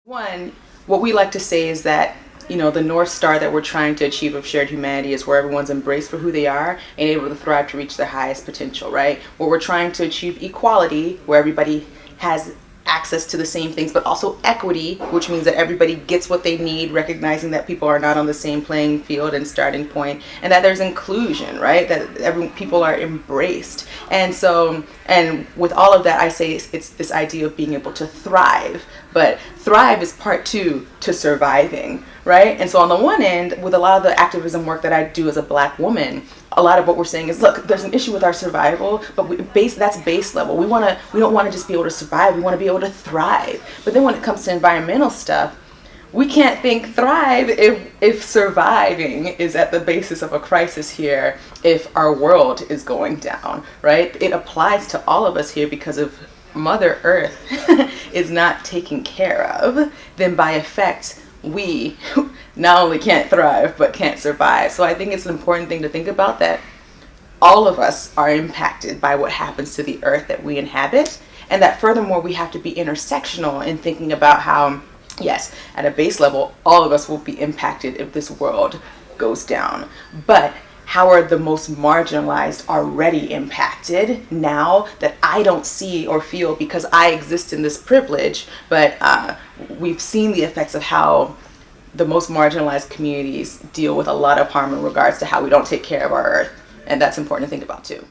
One, what we like to say is that, the North Star that we're trying to achieve of shared humanity is where everyone's embraced for who they are and able to thrive to reach their highest potential, right? Where we're trying to achieve equality, where everybody has access to the same things, but also equity, which means that everybody gets what they need, recognizing that people are not on the same playing field and starting point, and that there's inclusion, right? That people are embraced. And so, and with all of that, I say it's this idea of being able to thrive, but thrive is part two to surviving, right? And so on the one end, with a lot of the activism work that I do as a Black woman, a lot of what we're saying is, look, there's an issue with our survival, but that's base level. We don't want to just be able to survive. We want to be able to thrive. But then when it comes to environmental stuff, we can't think thrive if surviving is at the basis of a crisis here, if our world is going down, right? It applies to all of us here because if Mother Earth is not taken care of, then by effect, we not only can't thrive, but can't survive. So I think it's an important thing to think about, that all of us are impacted by what happens to the earth that we inhabit, and that furthermore, we have to be intersectional in thinking about how, yes, at a base level, all of us will be impacted if this world goes down. But how are the most marginalized already impacted now that I don't see or feel because I exist in this privilege, but we've seen the effects of how the most marginalized communities deal with a lot of harm in regards to how we don't take care of our earth. And that's important to think about too.